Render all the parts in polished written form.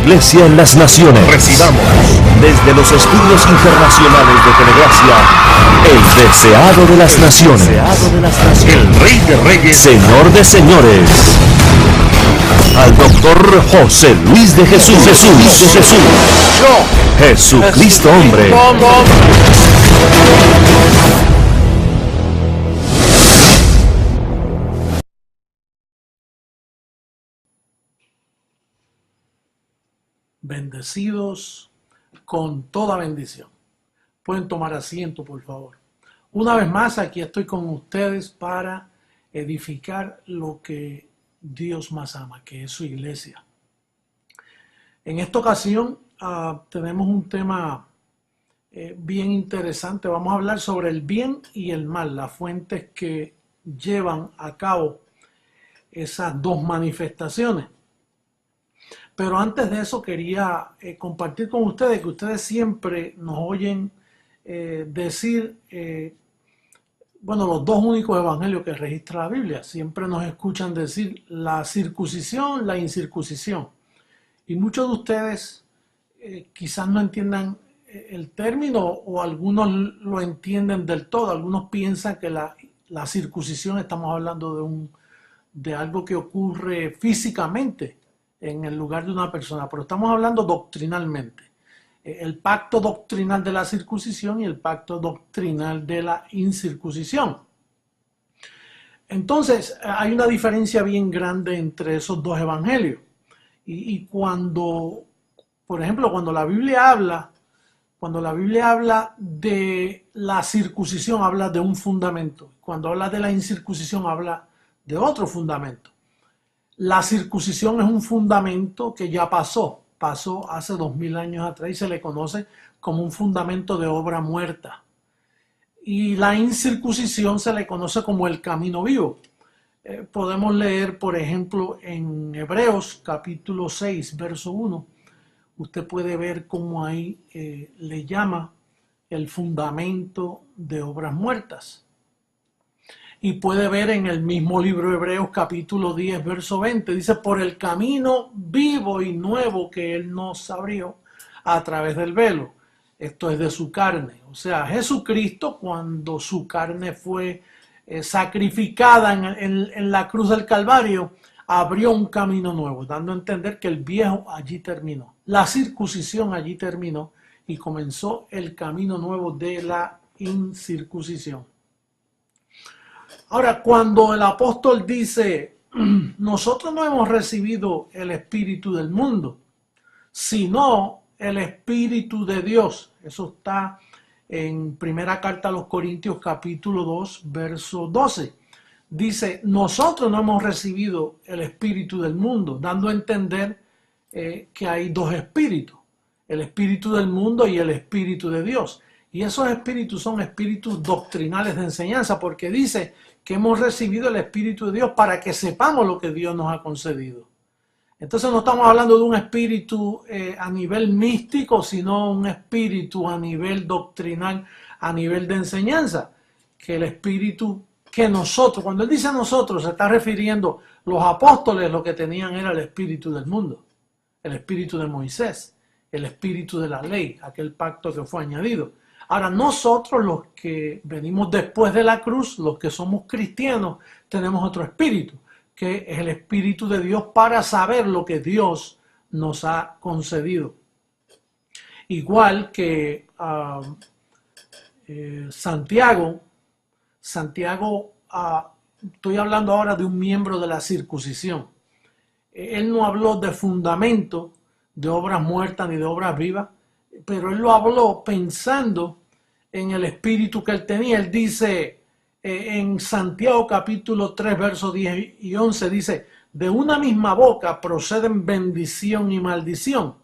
Iglesia en las Naciones. Recibamos desde los estudios internacionales de Telegracia, el deseado de las naciones, el Rey de Reyes, Señor de Señores, al Doctor José Luis de Jesús, Jesucristo hombre. Bendecidos con toda bendición. Pueden tomar asiento, por favor. Una vez más, aquí estoy con ustedes para edificar lo que Dios más ama, que es su iglesia. En esta ocasión tenemos un tema bien interesante. Vamos a hablar sobre el bien y el mal, las fuentes que llevan a cabo esas dos manifestaciones. Pero antes de eso quería compartir con ustedes que ustedes siempre nos oyen decir, los dos únicos evangelios que registra la Biblia, siempre nos escuchan decir la circuncisión, la incircuncisión. Y muchos de ustedes quizás no entiendan el término o algunos lo entienden del todo. Algunos piensan que la circuncisión estamos hablando de algo que ocurre físicamente en el lugar de una persona, pero estamos hablando doctrinalmente. El pacto doctrinal de la circuncisión y el pacto doctrinal de la incircuncisión. Entonces, hay una diferencia bien grande entre esos dos evangelios. Y cuando, por ejemplo, cuando la Biblia habla de la circuncisión, habla de un fundamento. Cuando habla de la incircuncisión, habla de otro fundamento. La circuncisión es un fundamento que ya pasó hace 2000 años atrás y se le conoce como un fundamento de obra muerta. Y la incircuncisión se le conoce como el camino vivo. Podemos leer, por ejemplo, en Hebreos capítulo 6, verso 1. Usted puede ver cómo ahí le llama el fundamento de obras muertas. Y puede ver en el mismo libro de Hebreos capítulo 10, verso 20, dice, por el camino vivo y nuevo que Él nos abrió a través del velo. Esto es de su carne. O sea, Jesucristo, cuando su carne fue sacrificada en la cruz del Calvario, abrió un camino nuevo, dando a entender que el viejo allí terminó. La circuncisión allí terminó y comenzó el camino nuevo de la incircuncisión. Ahora, cuando el apóstol dice, nosotros no hemos recibido el espíritu del mundo, sino el espíritu de Dios. Eso está en primera carta a los Corintios capítulo 2, verso 12. Dice, nosotros no hemos recibido el espíritu del mundo, dando a entender que hay dos espíritus, el espíritu del mundo y el espíritu de Dios. Y esos espíritus son espíritus doctrinales de enseñanza, porque dice que hemos recibido el Espíritu de Dios para que sepamos lo que Dios nos ha concedido. Entonces no estamos hablando de un espíritu a nivel místico, sino un espíritu a nivel doctrinal, a nivel de enseñanza. Que el espíritu que nosotros, cuando él dice nosotros, se está refiriendo, los apóstoles lo que tenían era el espíritu del mundo, el espíritu de Moisés, el espíritu de la ley, aquel pacto que fue añadido. Ahora, nosotros los que venimos después de la cruz, los que somos cristianos, tenemos otro espíritu, que es el espíritu de Dios para saber lo que Dios nos ha concedido. Igual que Santiago, estoy hablando ahora de un miembro de la circuncisión. Él no habló de fundamento, de obras muertas ni de obras vivas, pero él lo habló pensando en el espíritu que él tenía. Él dice en Santiago capítulo 3, versos 10 y 11, dice, de una misma boca proceden bendición y maldición.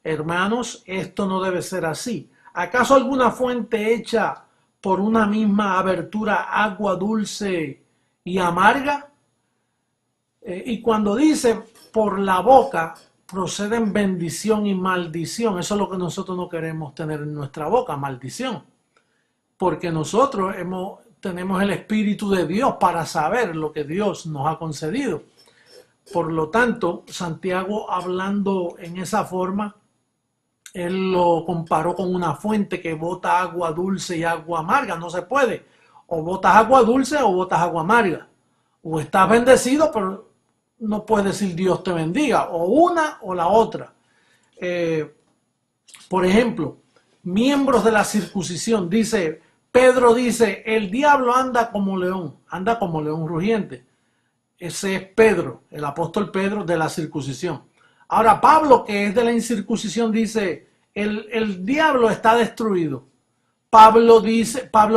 Hermanos, esto no debe ser así. ¿Acaso alguna fuente hecha por una misma abertura agua dulce y amarga? Y cuando dice por la boca proceden bendición y maldición, eso es lo que nosotros no queremos tener en nuestra boca, maldición. Porque nosotros tenemos el Espíritu de Dios para saber lo que Dios nos ha concedido. Por lo tanto, Santiago, hablando en esa forma, él lo comparó con una fuente que bota agua dulce y agua amarga. No se puede. O botas agua dulce o botas agua amarga. O estás bendecido, pero no puedes decir Dios te bendiga. O una o la otra. Por ejemplo, miembros de la circuncisión. Pedro dice, el diablo anda como león rugiente. Ese es Pedro, el apóstol Pedro de la circuncisión. Ahora Pablo, que es de la incircuncisión, dice, el diablo está destruido. Pablo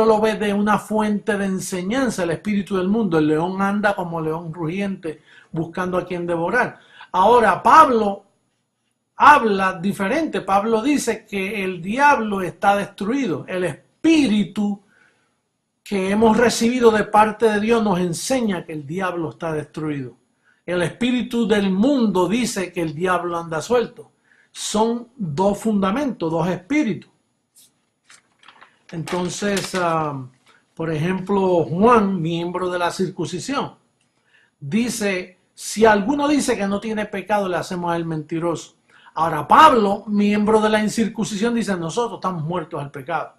lo ve de una fuente de enseñanza, el espíritu del mundo. El león anda como león rugiente, buscando a quien devorar. Ahora Pablo habla diferente. Pablo dice que el diablo está destruido. El espíritu que hemos recibido de parte de Dios nos enseña que el diablo está destruido. El espíritu del mundo dice que el diablo anda suelto. Son dos fundamentos, dos espíritus. Entonces, por ejemplo, Juan, miembro de la circuncisión, dice, si alguno dice que no tiene pecado, le hacemos a él mentiroso. Ahora Pablo, miembro de la incircuncisión, dice, nosotros estamos muertos al pecado.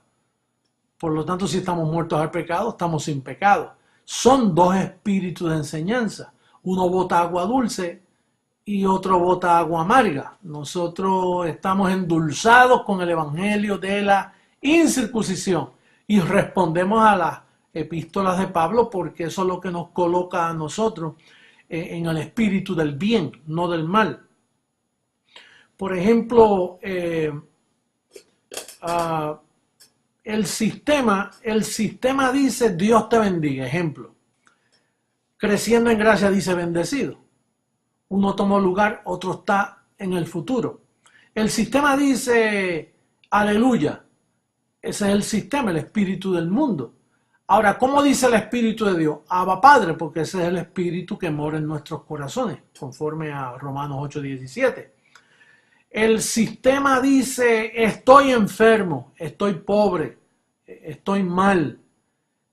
Por lo tanto, si estamos muertos al pecado, estamos sin pecado. Son dos espíritus de enseñanza. Uno bota agua dulce y otro bota agua amarga. Nosotros estamos endulzados con el evangelio de la incircuncisión y respondemos a las epístolas de Pablo porque eso es lo que nos coloca a nosotros en el espíritu del bien, no del mal. Por ejemplo, el sistema dice Dios te bendiga, ejemplo. Creciendo en gracia dice bendecido. Uno toma lugar, otro está en el futuro. El sistema dice aleluya. Ese es el sistema, el espíritu del mundo. Ahora, ¿cómo dice el espíritu de Dios? Abba Padre, porque ese es el espíritu que mora en nuestros corazones, conforme a Romanos 8:17. El sistema dice estoy enfermo, estoy pobre, estoy mal.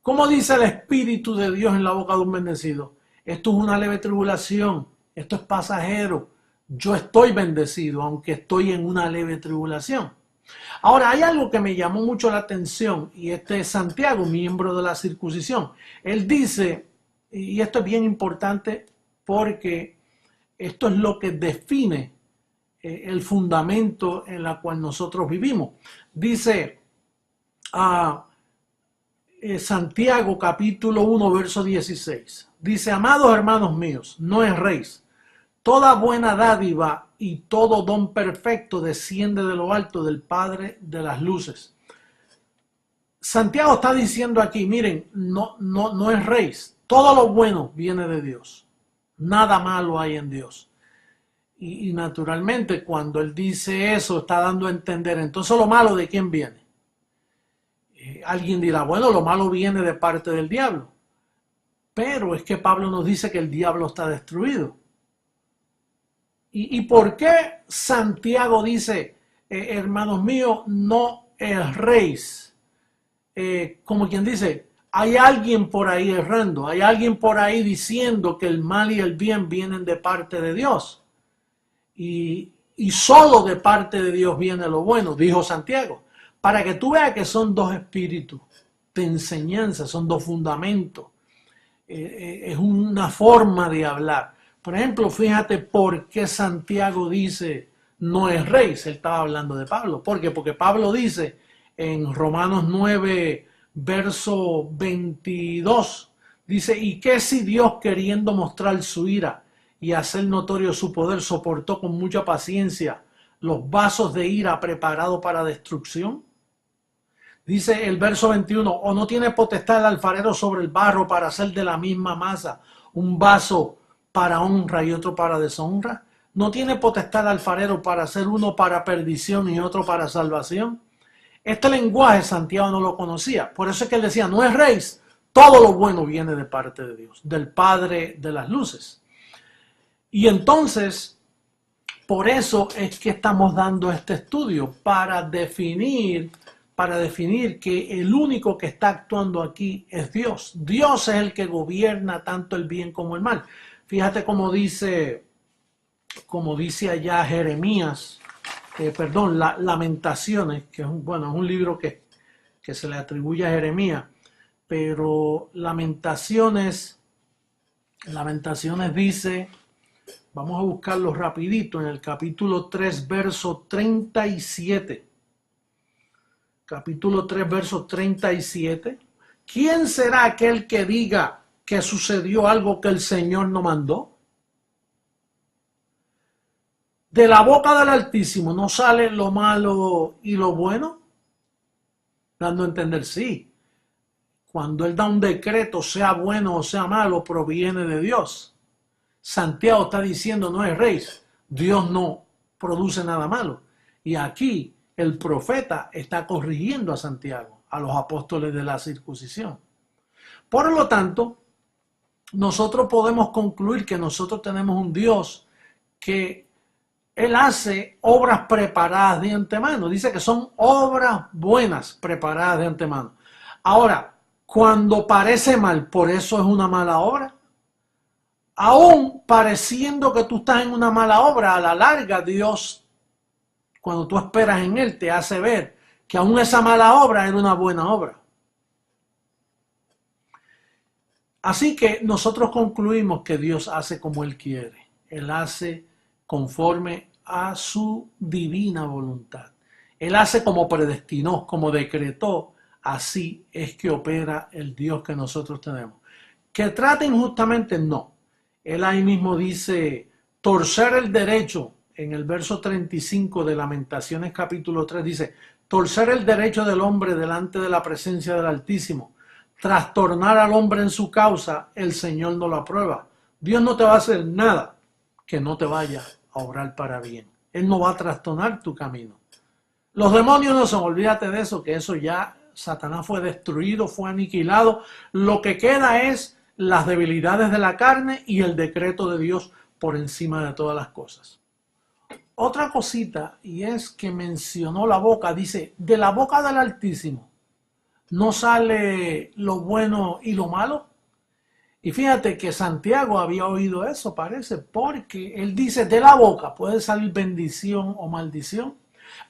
¿Cómo dice el espíritu de Dios en la boca de un bendecido? Esto es una leve tribulación, esto es pasajero. Yo estoy bendecido, aunque estoy en una leve tribulación. Ahora, hay algo que me llamó mucho la atención, y este es Santiago, miembro de la circuncisión. Él dice, y esto es bien importante porque esto es lo que define el fundamento en el cual nosotros vivimos. Dice Santiago capítulo 1, verso 16. Dice, amados hermanos míos, no erréis. Toda buena dádiva y todo don perfecto desciende de lo alto del Padre de las luces. Santiago está diciendo aquí, miren, no erréis. Todo lo bueno viene de Dios. Nada malo hay en Dios. Y naturalmente cuando él dice eso está dando a entender, entonces lo malo ¿de quién viene? Alguien dirá, bueno, lo malo viene de parte del diablo. Pero es que Pablo nos dice que el diablo está destruido. ¿Y por qué Santiago dice, hermanos míos, no erréis? Como quien dice, hay alguien por ahí errando, hay alguien por ahí diciendo que el mal y el bien vienen de parte de Dios. Y solo de parte de Dios viene lo bueno, dijo Santiago. Para que tú veas que son dos espíritus de enseñanza, son dos fundamentos. Es una forma de hablar. Por ejemplo, fíjate por qué Santiago dice no erréis. Él estaba hablando de Pablo. ¿Por qué? Porque Pablo dice en Romanos 9, verso 22, dice, ¿y qué si Dios queriendo mostrar su ira y hacer notorio su poder soportó con mucha paciencia los vasos de ira preparados para destrucción? Dice el verso 21, ¿o no tiene potestad el alfarero sobre el barro para hacer de la misma masa un vaso para honra y otro para deshonra? ¿No tiene potestad el alfarero para hacer uno para perdición y otro para salvación? Este lenguaje Santiago no lo conocía. Por eso es que él decía, no erréis, todo lo bueno viene de parte de Dios, del Padre de las luces. Y entonces, por eso es que estamos dando este estudio, para definir que el único que está actuando aquí es Dios. Dios es el que gobierna tanto el bien como el mal. Fíjate cómo dice allá Jeremías, Lamentaciones, que es un libro que se le atribuye a Jeremías, pero Lamentaciones dice, vamos a buscarlo rapidito, en el capítulo 3, verso 37. Capítulo 3, verso 37. ¿Quién será aquel que diga que sucedió algo que el Señor no mandó? De la boca del Altísimo no sale lo malo y lo bueno, dando a entender sí. Cuando Él da un decreto, sea bueno o sea malo, proviene de Dios. Santiago está diciendo, no es rey, Dios no produce nada malo. Y aquí el profeta está corrigiendo a Santiago, a los apóstoles de la circuncisión. Por lo tanto, nosotros podemos concluir que nosotros tenemos un Dios que Él hace obras preparadas de antemano. Dice que son obras buenas preparadas de antemano. Ahora, cuando parece mal, por eso es una mala obra. Aún pareciendo que tú estás en una mala obra, a la larga Dios, cuando tú esperas en Él, te hace ver que aún esa mala obra era una buena obra. Así que nosotros concluimos que Dios hace como Él quiere. Él hace conforme a su divina voluntad. Él hace como predestinó, como decretó. Así es que opera el Dios que nosotros tenemos. Que trate injustamente, no. Él ahí mismo dice, torcer el derecho, en el verso 35 de Lamentaciones capítulo 3, dice, torcer el derecho del hombre delante de la presencia del Altísimo, trastornar al hombre en su causa, el Señor no lo aprueba. Dios no te va a hacer nada que no te vaya a obrar para bien. Él no va a trastornar tu camino. Los demonios no son, olvídate de eso, que eso ya, Satanás fue destruido, fue aniquilado. Lo que queda es las debilidades de la carne y el decreto de Dios por encima de todas las cosas. Otra cosita, y es que mencionó la boca, dice, de la boca del Altísimo no sale lo bueno y lo malo. Y fíjate que Santiago había oído eso, parece, porque él dice, de la boca puede salir bendición o maldición.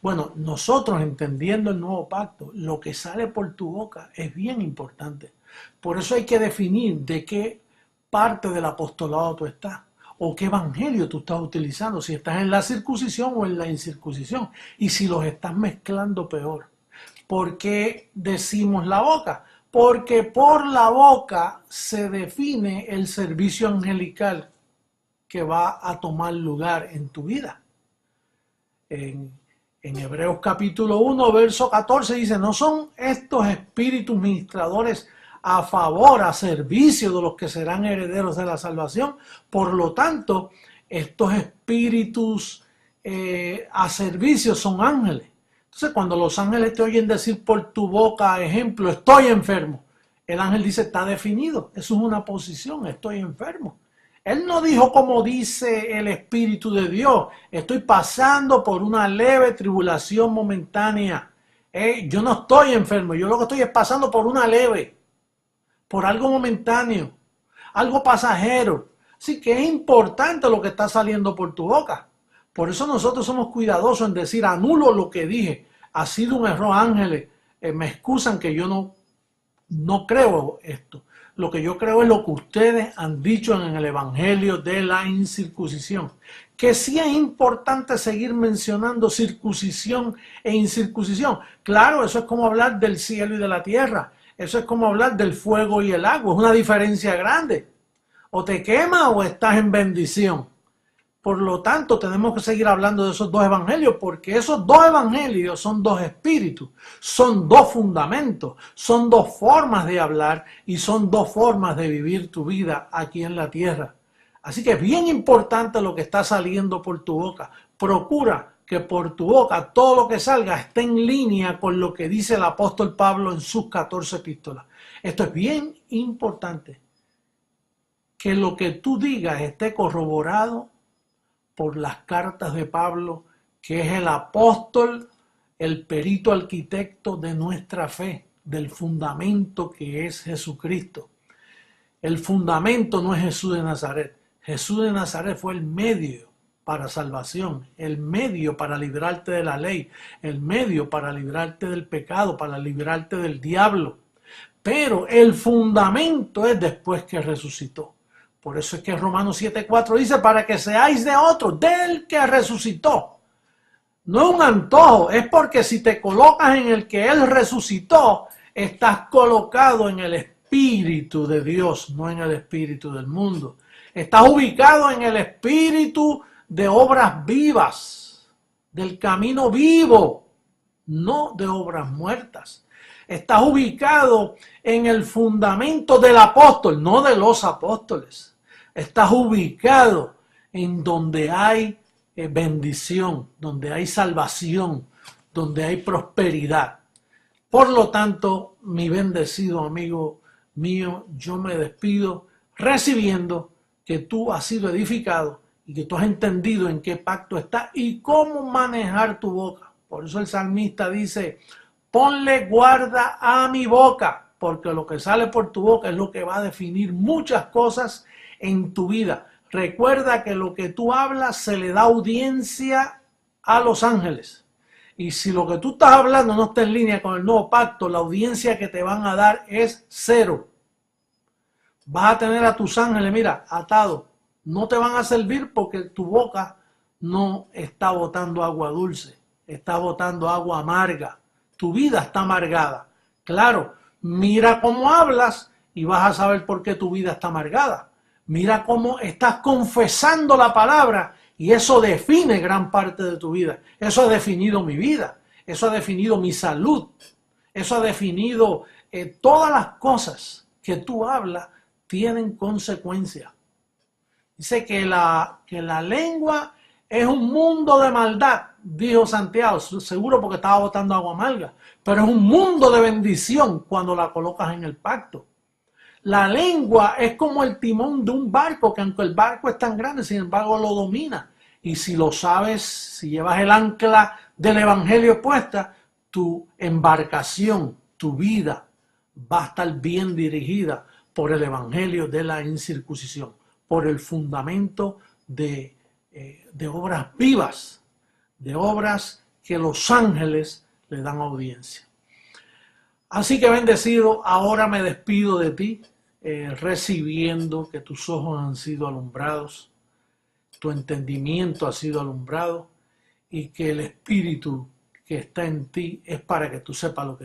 Bueno, nosotros entendiendo el nuevo pacto, lo que sale por tu boca es bien importante. Por eso hay que definir de qué parte del apostolado tú estás o qué evangelio tú estás utilizando, si estás en la circuncisión o en la incircuncisión, y si los estás mezclando, peor. ¿Por qué decimos la boca? Porque por la boca se define el servicio angelical que va a tomar lugar en tu vida. En Hebreos capítulo 1, verso 14 dice, ¿no son estos espíritus ministradores a favor, a servicio de los que serán herederos de la salvación? Por lo tanto, estos espíritus a servicio son ángeles. Entonces, cuando los ángeles te oyen decir por tu boca, ejemplo, estoy enfermo, el ángel dice, está definido, eso es una posición, estoy enfermo. Él no dijo como dice el Espíritu de Dios, estoy pasando por una leve tribulación momentánea. Yo no estoy enfermo, yo lo que estoy es pasando por una leve, por algo momentáneo, algo pasajero. Así que es importante lo que está saliendo por tu boca. Por eso nosotros somos cuidadosos en decir, anulo lo que dije, ha sido un error, ángeles, me excusan que yo no creo esto. Lo que yo creo es lo que ustedes han dicho en el Evangelio de la incircuncisión. Que sí es importante seguir mencionando circuncisión e incircuncisión. Claro, eso es como hablar del cielo y de la tierra. Eso es como hablar del fuego y el agua. Es una diferencia grande. O te quema o estás en bendición. Por lo tanto, tenemos que seguir hablando de esos dos evangelios, porque esos dos evangelios son dos espíritus, son dos fundamentos, son dos formas de hablar y son dos formas de vivir tu vida aquí en la tierra. Así que es bien importante lo que está saliendo por tu boca. Procura que por tu boca todo lo que salga esté en línea con lo que dice el apóstol Pablo en sus 14 epístolas. Esto es bien importante, que lo que tú digas esté corroborado por las cartas de Pablo, que es el apóstol, el perito arquitecto de nuestra fe, del fundamento que es Jesucristo. El fundamento no es Jesús de Nazaret. Jesús de Nazaret fue el medio para salvación, el medio para librarte de la ley, el medio para librarte del pecado, para librarte del diablo. Pero el fundamento es después que resucitó. Por eso es que Romanos 7:4 dice, para que seáis de otro, del que resucitó. No es un antojo, es porque si te colocas en el que Él resucitó, estás colocado en el Espíritu de Dios, no en el espíritu del mundo. Estás ubicado en el espíritu de obras vivas, del camino vivo, no de obras muertas. Estás ubicado en el fundamento del apóstol, no de los apóstoles. Estás ubicado en donde hay bendición, donde hay salvación, donde hay prosperidad. Por lo tanto, mi bendecido amigo mío, yo me despido recibiendo que tú has sido edificado y que tú has entendido en qué pacto está y cómo manejar tu boca. Por eso el salmista dice, ponle guarda a mi boca, porque lo que sale por tu boca es lo que va a definir muchas cosas en tu vida. Recuerda que lo que tú hablas se le da audiencia a los ángeles. Y si lo que tú estás hablando no está en línea con el nuevo pacto, la audiencia que te van a dar es 0. Vas a tener a tus ángeles, mira, atados. No te van a servir porque tu boca no está botando agua dulce, está botando agua amarga. Tu vida está amargada. Claro, mira cómo hablas y vas a saber por qué tu vida está amargada. Mira cómo estás confesando la palabra y eso define gran parte de tu vida. Eso ha definido mi vida, eso ha definido mi salud, eso ha definido todas las cosas que tú hablas tienen consecuencias. Dice que la lengua es un mundo de maldad, dijo Santiago, seguro porque estaba botando agua amarga, pero es un mundo de bendición cuando la colocas en el pacto. La lengua es como el timón de un barco, que aunque el barco es tan grande, sin embargo lo domina. Y si lo sabes, si llevas el ancla del evangelio puesta, tu embarcación, tu vida va a estar bien dirigida por el evangelio de la incircuncisión, por el fundamento de obras vivas, de obras que los ángeles le dan audiencia. Así que bendecido, ahora me despido de ti, recibiendo que tus ojos han sido alumbrados, tu entendimiento ha sido alumbrado y que el Espíritu que está en ti es para que tú sepas lo que